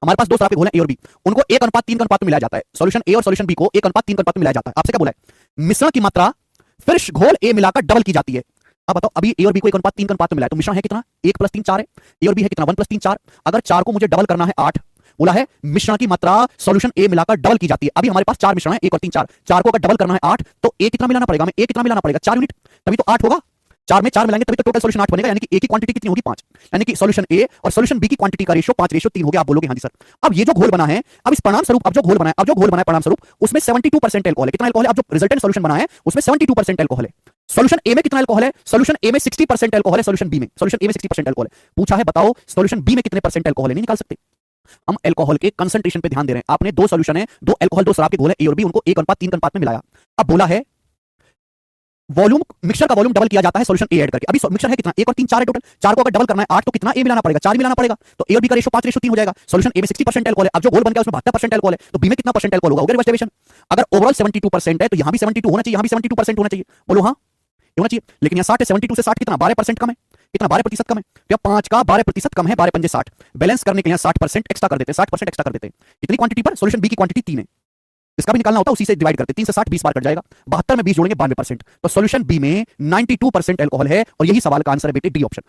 हमारे पास दो शराब के घोल हैं ए और बी, उनको 1:3 का अनुपात में मिलाया जाता है। सॉल्यूशन ए और सॉल्यूशन बी को 1:3 का अनुपात में मिलाया जाता है। आपसे क्या बोला है? मिश्रण की मात्रा फिर घोल ए मिलाकर डबल की जाती है। अब बताओ, अभी ए और बी को 1:3 का अनुपात में मिलाया, तो मिश्रण है कितना? 1 + 3 4 है। ए और बी है कितना? 1 + 3 4। अगर 4 को मुझे डबल करना है 8, बोला है मिश्रण की मात्रा सॉल्यूशन ए मिलाकर डबल की जाती है। अभी हमारे पास 4 मिश्रण है, 1 और 3 4। 4 को अगर डबल करना है 8, तो ए कितना मिलाना पड़ेगा? हमें ए कितना मिलाना पड़ेगा? 4 यूनिट, तभी तो 8 होगा। 4 में 4 मिलाएंगे तभी तो टोटल सॉल्यूशन 8 बनेगा, यानी कि ए की क्वांटिटी कितनी होगी? 5। यानी कि सॉल्यूशन ए और सॉल्यूशन बी की क्वांटिटी का रेशियो 5:3 हो गया। आप बोलोगे हाँ जी सर। अब ये जो घोल बना है, अब इस परिणाम स्वरूप, अब जो घोल बना है परिणाम स्वरूप, उसमें 72% अल्कोहल है। कितना अल्कोहल है? अब जो रिजल्टेंट सॉल्यूशन बना है उसमें 72% अल्कोहल है। सॉल्यूशन ए में कितना अल्कोहल है? सॉल्यूशन ए में 60% अल्कोहल है। सॉल्यूशन ए में 60% अल्कोहल है। पूछा है बताओ सॉल्यूशन बी में कितने परसेंट अल्कोहल है? नहीं निकाल सकते। हम अल्कोहल के कंसंट्रेशन पे ध्यान दे रहे हैं। आपने दो सॉल्यूशन है, दो अल्कोहल, दो शराब के घोल है ए और बी, उनको 1:3 का अनुपात में मिलाया। अब बोला है वॉल्यूम, मिक्सचर का वॉल्यूम डबल किया जाता है सॉल्यूशन ए ऐड करके। अभी मिक्सचर है कितना? 1 और 3 4 है टोटल। 4 को अगर डबल करना है 8, तो कितना ए मिलाना पड़ेगा? 4 मिलाना पड़ेगा। तो ए और बी का रेशियो 5:3 हो जाएगा। सॉल्यूशन ए में 60% अल्कोहल है। अब जो घोल बन गया उसमें 72% अल्कोहल है, तो बी में कितना परसेंट अल्कोहल होगा? हो गया रिवर्स डेविएशन। अगर ओवरऑल 72% है, तो यहां भी 72 होना चाहिए, यहां भी 72% होना चाहिए। बोलो हाँ, ये होना चाहिए। लेकिन यहाँ 60 है, 72 से 60 कितना? 12% कम है। कितना? 12% कम है। तो 5 का 12% कम है, 12 पंजे 60। बैलेंस करने के लिए 60% एक्स्ट्रा कर देते हैं, 60% एक्स्ट्रा कर देते हैं। इतनी क्वांटिटी पर सॉल्यूशन बी की क्वांटिटी 3 है। इसका भी निकालना होता है, उसी से डिवाइड करते हैं। 3 से 60 20 बार कट जाएगा। 72 में 20 जोड़ेंगे 92%। तो सॉल्यूशन बी में 92% अल्कोहल है, और यही सवाल का आंसर है बेटे, डी ऑप्शन।